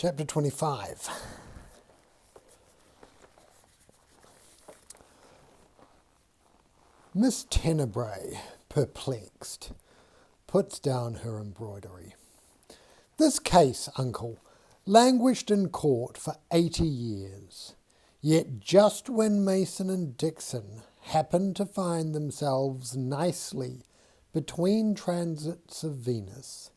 Chapter 25. Miss Tenebrae, perplexed, puts down her embroidery. This case, uncle, languished in court for 80 years. Yet just when Mason and Dixon happened to find themselves nicely between transits of Venus,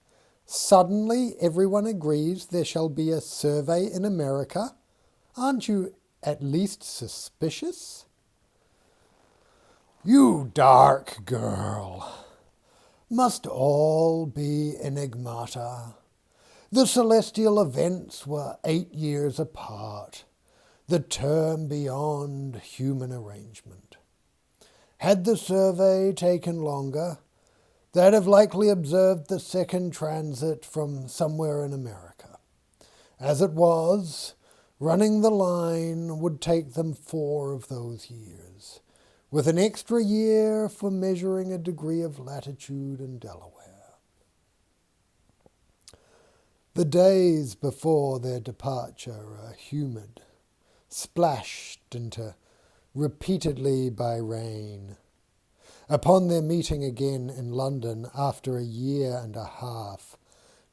suddenly everyone agrees there shall be a survey in America. Aren't you at least suspicious? You dark girl. Must all be enigmata. The celestial events were 8 years apart, the term beyond human arrangement. Had the survey taken longer, they'd have likely observed the second transit from somewhere in America. As it was, running the line would take them 4 of those years, with an extra year for measuring a degree of latitude in Delaware. The days before their departure are humid, splashed into repeatedly by rain. Upon their meeting again in London after a year and a half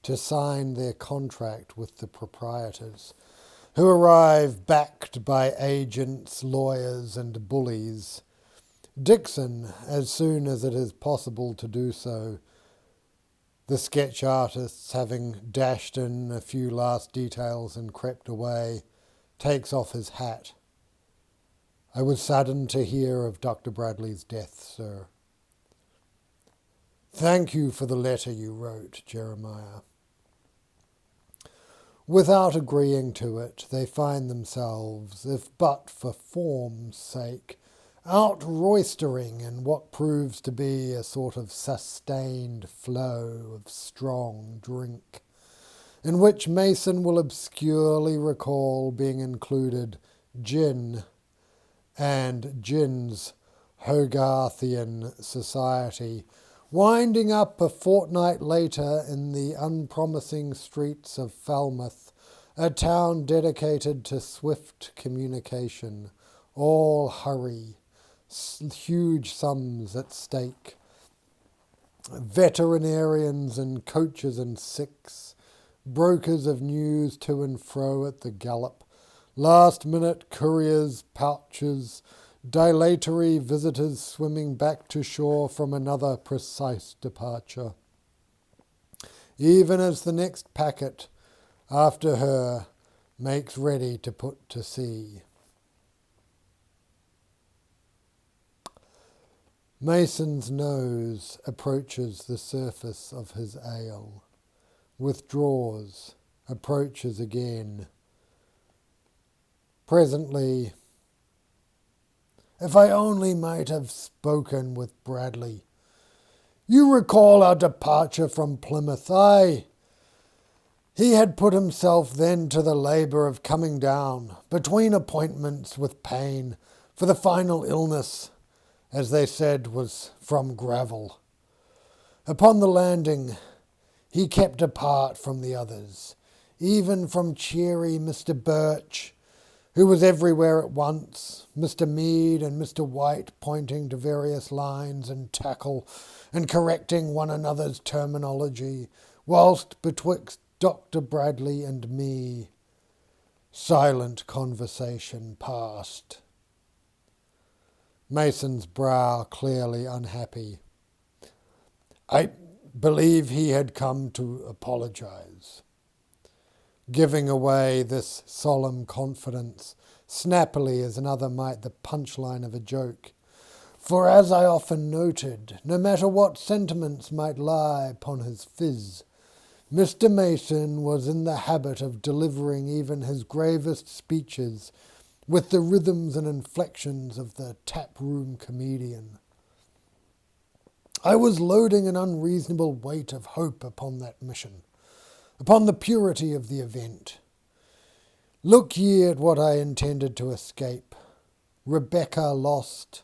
to sign their contract with the proprietors, who arrive backed by agents, lawyers and bullies, Dixon, as soon as it is possible to do so, the sketch artists having dashed in a few last details and crept away, takes off his hat. I was saddened to hear of Dr. Bradley's death, sir. Thank you for the letter you wrote, Jeremiah. Without agreeing to it, they find themselves, if but for form's sake, out roistering in what proves to be a sort of sustained flow of strong drink, in which Mason will obscurely recall being included gin and gin's Hogarthian society, winding up a fortnight later in the unpromising streets of Falmouth, a town dedicated to swift communication, all hurry, huge sums at stake, veterinarians in coaches and six, brokers of news to and fro at the gallop, last-minute couriers, pouches, dilatory visitors swimming back to shore from another precise departure. Even as the next packet, after her, makes ready to put to sea. Mason's nose approaches the surface of his ale, withdraws, approaches again. Presently, if I only might have spoken with Bradley. You recall our departure from Plymouth. Aye, he had put himself then to the labour of coming down, between appointments with pain, for the final illness, as they said, was from gravel. Upon the landing, he kept apart from the others, even from cheery Mr. Birch, who was everywhere at once, Mr. Mead and Mr. White pointing to various lines and tackle and correcting one another's terminology, whilst betwixt Dr. Bradley and me, silent conversation passed. Mason's brow clearly unhappy. I believe he had come to apologize, giving away this solemn confidence snappily as another might the punchline of a joke. For as I often noted, no matter what sentiments might lie upon his phiz, Mr. Mason was in the habit of delivering even his gravest speeches with the rhythms and inflections of the tap-room comedian. I was loading an unreasonable weight of hope upon that mission, upon the purity of the event. Look ye at what I intended to escape. Rebecca lost,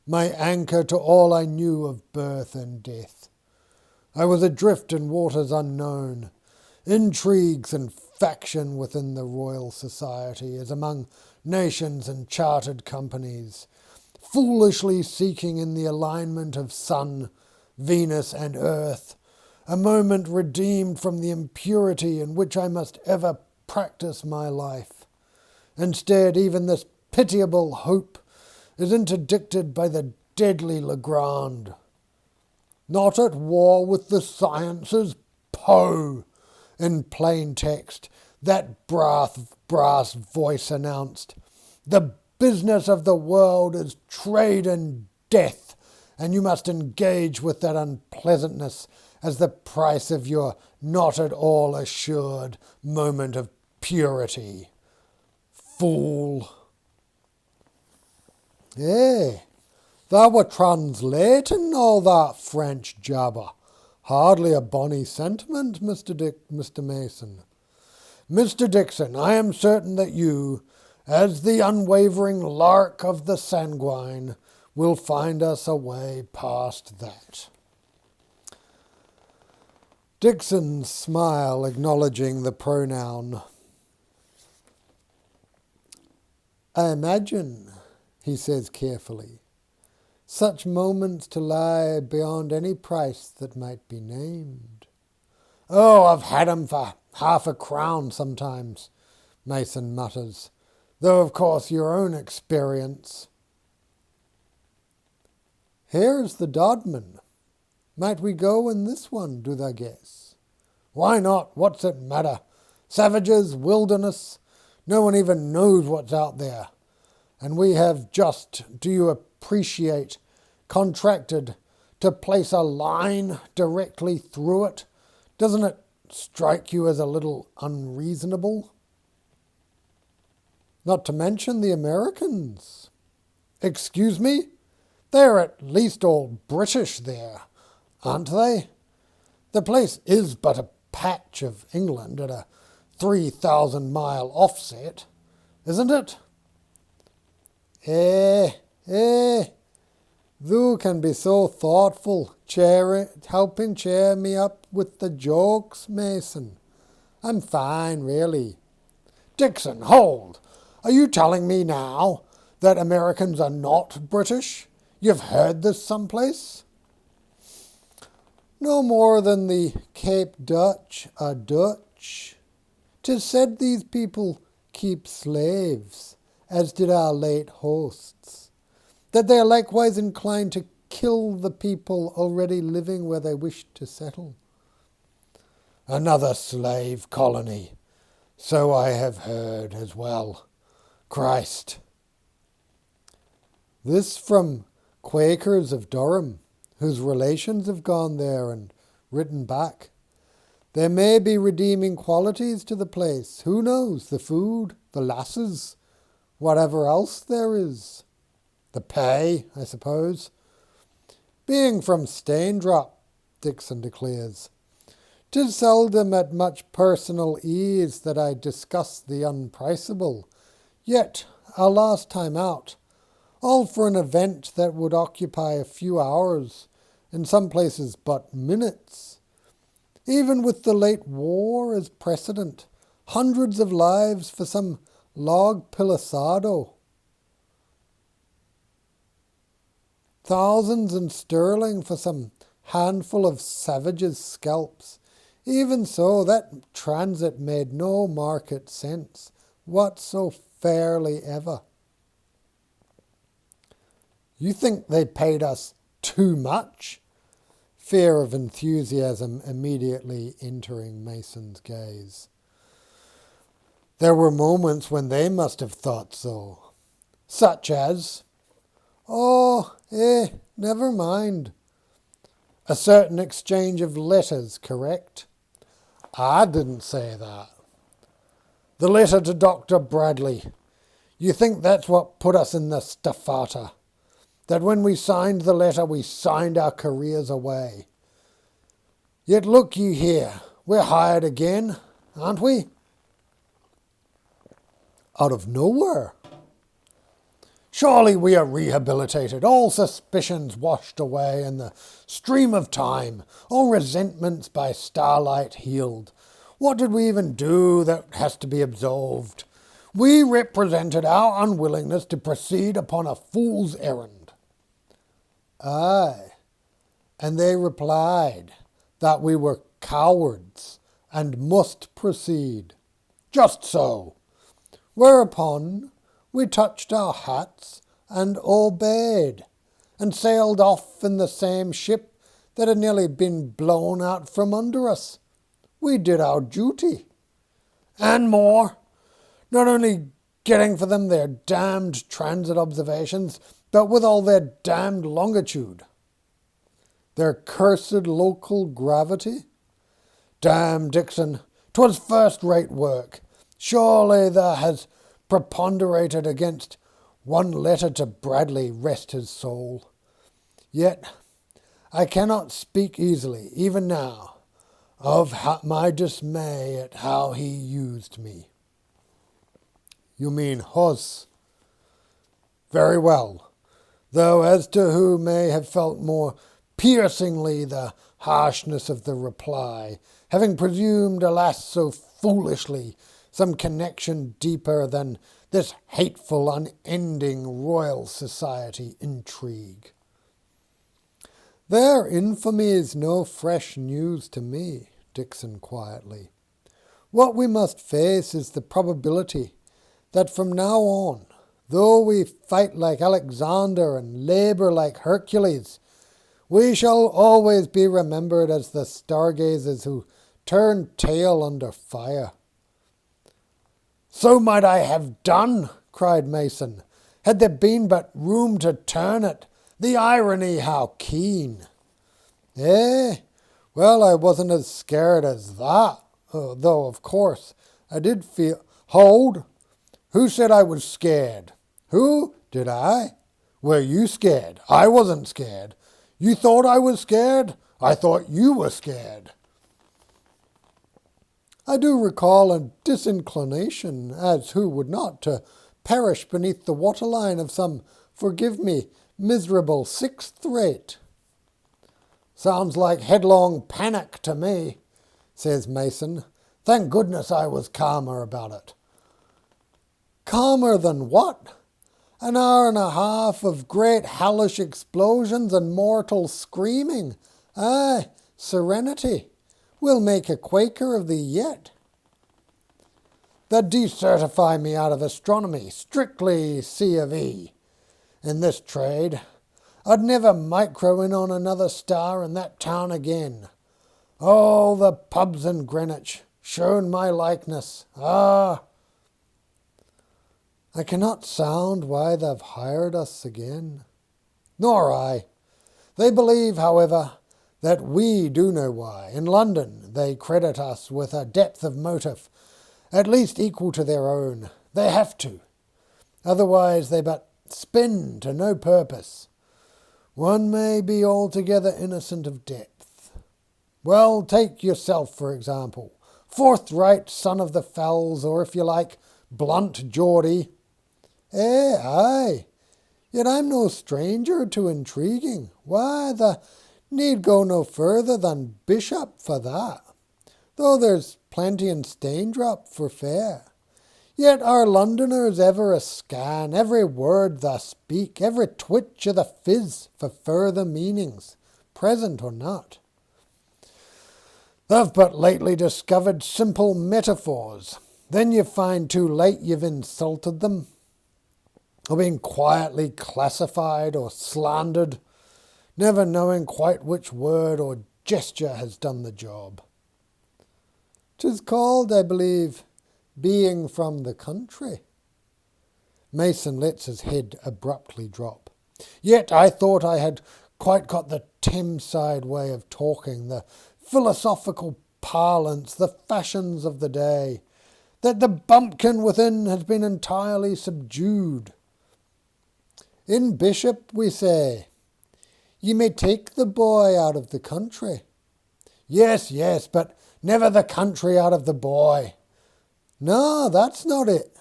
my anchor to all I knew of birth and death. I was adrift in waters unknown, intrigues and faction within the Royal Society, as among nations and chartered companies, foolishly seeking in the alignment of Sun, Venus and Earth, a moment redeemed from the impurity in which I must ever practice my life. Instead, even this pitiable hope is interdicted by the deadly Legrand. Not at war with the sciences, Poe! In plain text, that brass voice announced. The business of the world is trade and death, and you must engage with that unpleasantness as the price of your not at all assured moment of purity. Fool! Eh, thou were translating all that French jabber. Hardly a bonny sentiment, Mr. Mason. Mr. Dixon, I am certain that you, as the unwavering lark of the sanguine, will find us a way past that. Dixon's smile acknowledging the pronoun. I imagine, he says carefully, such moments to lie beyond any price that might be named. Oh, I've had 'em for half a crown sometimes, Mason mutters, though of course your own experience. Here's the Dodman. Might we go in this one, do thou guess? Why not? What's it matter? Savages, wilderness, no one even knows what's out there. And we have just, do you appreciate, contracted to place a line directly through it. Doesn't it strike you as a little unreasonable? Not to mention the Americans. Excuse me? They're at least all British there, aren't they? The place is but a patch of England at a 3,000-mile offset, isn't it? Thou can be so thoughtful, helping cheer me up with the jokes, Mason. I'm fine, really. Dixon, hold! Are you telling me now that Americans are not British? You've heard this someplace? No more than the Cape Dutch are Dutch. 'Tis said these people keep slaves, as did our late hosts, that they are likewise inclined to kill the people already living where they wish to settle. Another slave colony, so I have heard as well. Christ! This from Quakers of Durham, whose relations have gone there and written back. There may be redeeming qualities to the place. Who knows? The food, the lasses, whatever else there is. The pay, I suppose. Being from Staindrop, Dixon declares, 'tis seldom at much personal ease that I discuss the unpriceable. Yet, our last time out, all for an event that would occupy a few hours, in some places but minutes. Even with the late war as precedent, hundreds of lives for some log palisado. Thousands in sterling for some handful of savages' scalps. Even so, that transit made no market sense, what so fairly ever. You think they paid us too much? Fear of enthusiasm immediately entering Mason's gaze. There were moments when they must have thought so. Such as, never mind. A certain exchange of letters, correct? I didn't say that. The letter to Dr. Bradley. You think that's what put us in the staffata? That when we signed the letter, we signed our careers away. Yet look ye here, we're hired again, aren't we? Out of nowhere. Surely we are rehabilitated, all suspicions washed away in the stream of time, all resentments by starlight healed. What did we even do that has to be absolved? We represented our unwillingness to proceed upon a fool's errand. Aye, and they replied that we were cowards and must proceed. Just so. Whereupon we touched our hats and obeyed, and sailed off in the same ship that had nearly been blown out from under us. We did our duty. And more, not only getting for them their damned transit observations, but with all their damned longitude. Their cursed local gravity. Damn, Dixon, 'twas first-rate work. Surely thou has preponderated against one letter to Bradley, rest his soul. Yet I cannot speak easily, even now, of my dismay at how he used me. You mean Hus? Very well, though as to who may have felt more piercingly the harshness of the reply, having presumed, alas, so foolishly, some connection deeper than this hateful, unending Royal Society intrigue. Their infamy is no fresh news to me, Dixon quietly. What we must face is the probability that from now on, though we fight like Alexander and labour like Hercules, we shall always be remembered as the stargazers who turned tail under fire. So might I have done, cried Mason, had there been but room to turn it. The irony, how keen! Well, I wasn't as scared as that, though, of course, I did feel... Hold! Who said I was scared? Who? Did I? Were you scared? I wasn't scared. You thought I was scared? I thought you were scared. I do recall a disinclination, as who would not, to perish beneath the waterline of some, forgive me, miserable sixth rate. Sounds like headlong panic to me, says Mason. Thank goodness I was calmer about it. Calmer than what? An hour and a half of great hellish explosions and mortal screaming. Aye, serenity. We'll make a Quaker of thee yet. They'd decertify me out of astronomy, strictly C of E. In this trade, I'd never micro in on another star in that town again. All the pubs in Greenwich shown my likeness. Ah! I cannot sound why they've hired us again. Nor I. They believe, however, that we do know why. In London they credit us with a depth of motive, at least equal to their own. They have to. Otherwise they but spin to no purpose. One may be altogether innocent of depth. Well, take yourself, for example. Forthright son of the fells, or if you like, blunt Geordie. Aye. Yet I'm no stranger to intriguing. Why, the need go no further than Bishop for that, though there's plenty in Staindrop for fair. Yet are Londoners ever a scan, every word they speak, every twitch of the fizz for further meanings, present or not. They've but lately discovered simple metaphors. Then you find too late you've insulted them, or been quietly classified or slandered, never knowing quite which word or gesture has done the job. 'Tis called, I believe, being from the country. Mason lets his head abruptly drop. Yet I thought I had quite got the Thameside way of talking, the philosophical parlance, the fashions of the day, that the bumpkin within has been entirely subdued. In Bishop, we say, ye may take the boy out of the country. Yes, but never the country out of the boy. No, that's not it.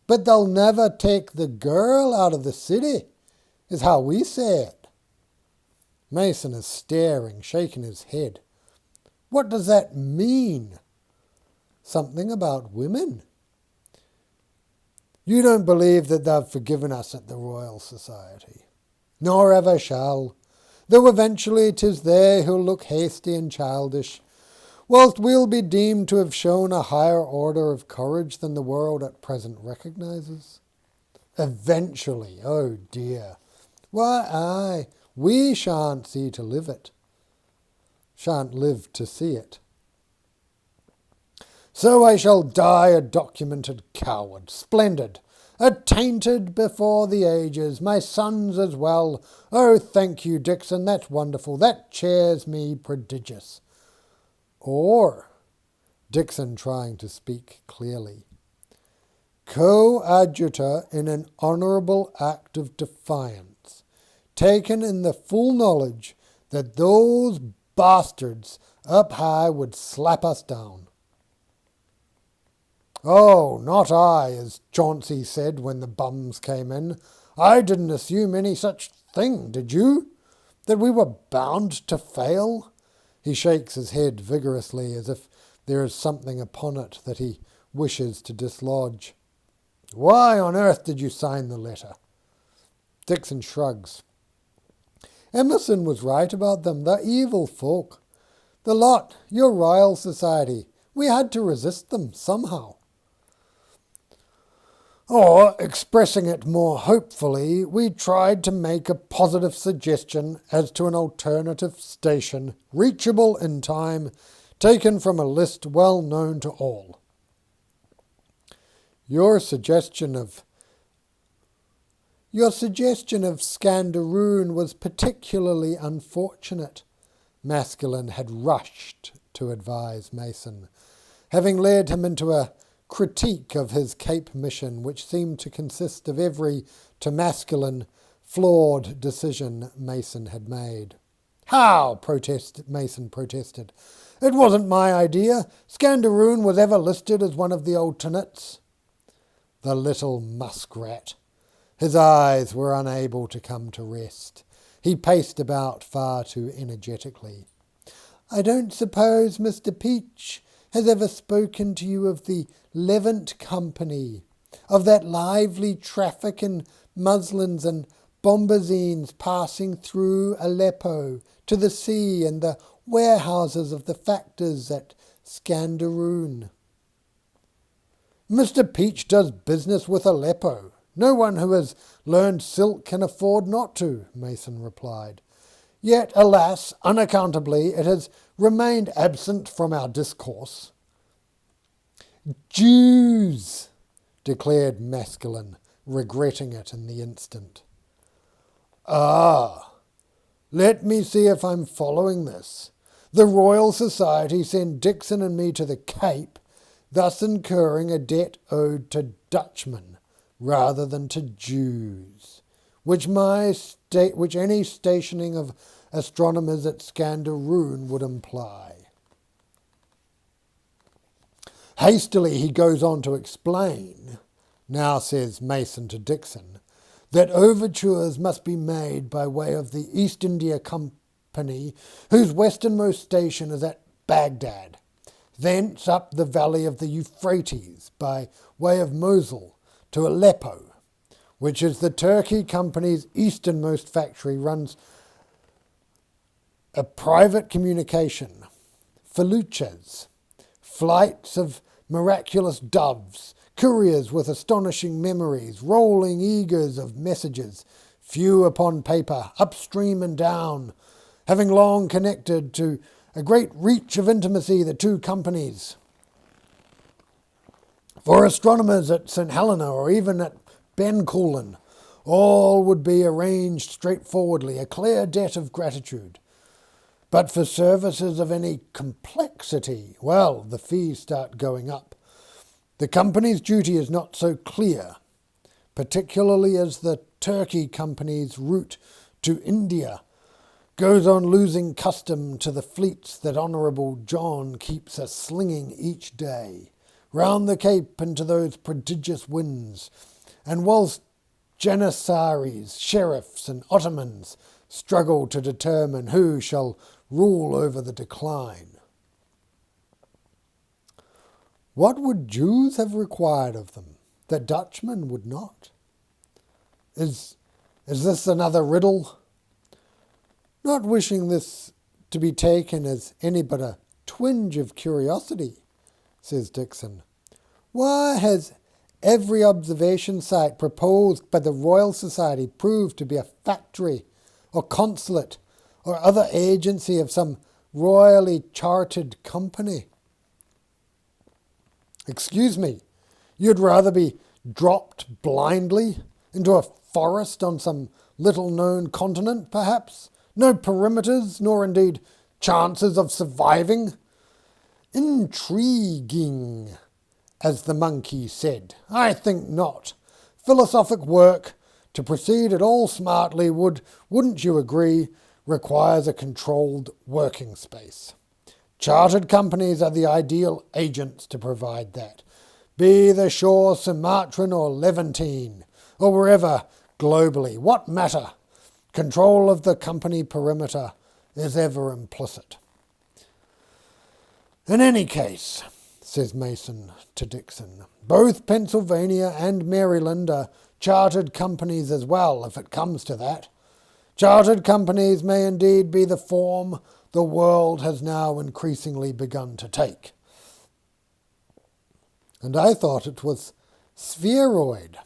But they'll never take the girl out of the city, is how we say it. Mason is staring, shaking his head. What does that mean? Something about women. You don't believe that they've forgiven us at the Royal Society, nor ever shall, though eventually 'tis they who'll look hasty and childish, whilst we'll be deemed to have shown a higher order of courage than the world at present recognises. Eventually, oh dear. Why, aye, we shan't see to live it. Shan't live to see it. So I shall die a documented coward, splendid, attainted before the ages, my sons as well. Oh, thank you, Dixon, that's wonderful, that cheers me prodigious. Or, Dixon trying to speak clearly, coadjutor in an honourable act of defiance, taken in the full knowledge that those bastards up high would slap us down. Oh, not I, as Chauncey said when the bums came in. I didn't assume any such thing, did you? That we were bound to fail? He shakes his head vigorously as if there is something upon it that he wishes to dislodge. Why on earth did you sign the letter? Dixon shrugs. Emerson was right about them. They're evil folk. The lot, your Royal Society. We had to resist them somehow. Or, expressing it more hopefully, we tried to make a positive suggestion as to an alternative station, reachable in time, taken from a list well known to all. Your suggestion of Scandaroon was particularly unfortunate, Maskelyne had rushed to advise Mason, having led him into a critique of his Cape mission, which seemed to consist of every, to Maskelyne, flawed decision Mason had made. How? Mason protested. It wasn't my idea. Scandaroon was ever listed as one of the alternates. The little muskrat. His eyes were unable to come to rest. He paced about far too energetically. I don't suppose Mr. Peach has ever spoken to you of the Levant Company, of that lively traffic in muslins and bombazines passing through Aleppo to the sea and the warehouses of the factors at Scandaroon. Mr. Peach does business with Aleppo. No one who has learned silk can afford not to, Mason replied. Yet, alas, unaccountably, it has remained absent from our discourse. Jews, declared Maskelyne, regretting it in the instant. Ah, let me see if I'm following this. The Royal Society sent Dixon and me to the Cape, thus incurring a debt owed to Dutchmen rather than to Jews, which any stationing of astronomers at Scandaroon would imply. Hastily he goes on to explain, now says Mason to Dixon, that overtures must be made by way of the East India Company, whose westernmost station is at Baghdad, thence up the valley of the Euphrates by way of Mosul to Aleppo, which is the Turkey Company's easternmost factory, runs a private communication, feluccas, flights of miraculous doves, couriers with astonishing memories, rolling eagers of messages, few upon paper, upstream and down, having long connected to a great reach of intimacy the two companies. For astronomers at St. Helena or even at Bencoolen, all would be arranged straightforwardly, a clear debt of gratitude. But for services of any complexity, well, the fees start going up. The company's duty is not so clear, particularly as the Turkey Company's route to India goes on losing custom to the fleets that Honourable John keeps a slinging each day, round the Cape into those prodigious winds, and whilst Janissaries, sheriffs and Ottomans struggle to determine who shall rule over the decline. What would Jews have required of them that Dutchmen would not? Is this another riddle? Not wishing this to be taken as any but a twinge of curiosity, says Dixon. Why has every observation site proposed by the Royal Society proved to be a factory or consulate or other agency of some royally chartered company? Excuse me, you'd rather be dropped blindly into a forest on some little-known continent, perhaps? No perimeters, nor indeed chances of surviving? Intriguing, as the monkey said. I think not. Philosophic work, to proceed at all smartly, wouldn't you agree, requires a controlled working space. Chartered companies are the ideal agents to provide that, be the shore Sumatran or Levantine, or wherever globally. What matter? Control of the company perimeter is ever implicit. In any case, says Mason to Dixon, both Pennsylvania and Maryland are chartered companies as well, if it comes to that. Chartered companies may indeed be the form the world has now increasingly begun to take. And I thought it was spheroid.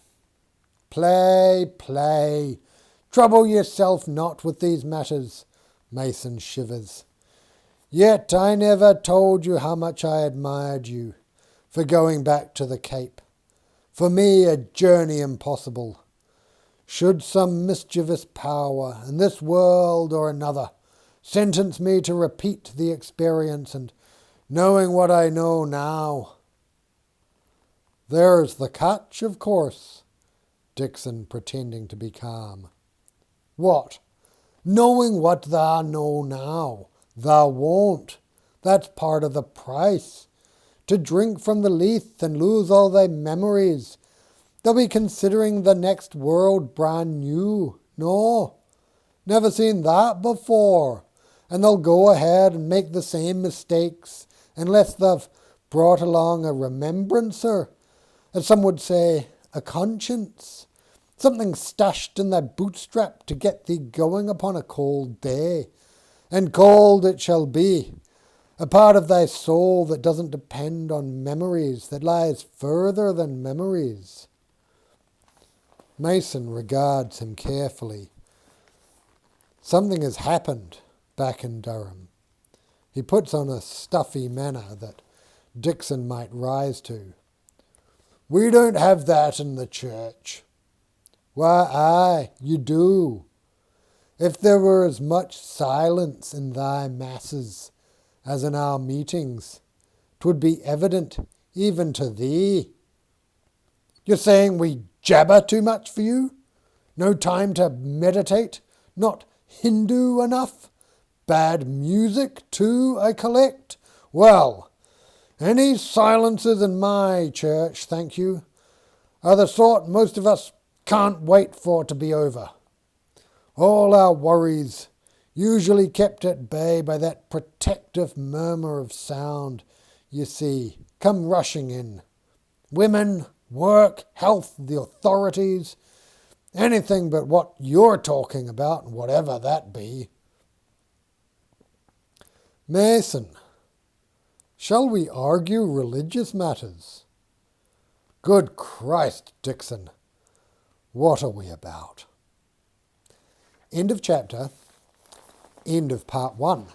Play, play. Trouble yourself not with these matters, Mason shivers. Yet I never told you how much I admired you for going back to the Cape. For me, a journey impossible. Should some mischievous power in this world or another sentence me to repeat the experience, and knowing what I know now. There's the catch, of course, Dixon pretending to be calm. What? Knowing what thou know now, thou won't. That's part of the price. To drink from the Leith and lose all thy memories. They'll be considering the next world brand new. No, never seen that before. And they'll go ahead and make the same mistakes unless they've brought along a remembrancer, as some would say, a conscience, something stashed in thy bootstrap to get thee going upon a cold day. And cold it shall be, a part of thy soul that doesn't depend on memories, that lies further than memories. Mason regards him carefully. Something has happened back in Durham. He puts on a stuffy manner that Dixon might rise to. We don't have that in the church. Why, aye, you do. If there were as much silence in thy masses as in our meetings, 'twould be evident even to thee. You're saying we jabber too much for you? No time to meditate? Not Hindu enough? Bad music too, I collect? Well, any silences in my church, thank you, are the sort most of us can't wait for to be over. All our worries, usually kept at bay by that protective murmur of sound, you see, come rushing in. Women, work, health, the authorities, anything but what you're talking about, whatever that be. Mason, shall we argue religious matters? Good Christ, Dixon, what are we about? End of chapter, end of part 1.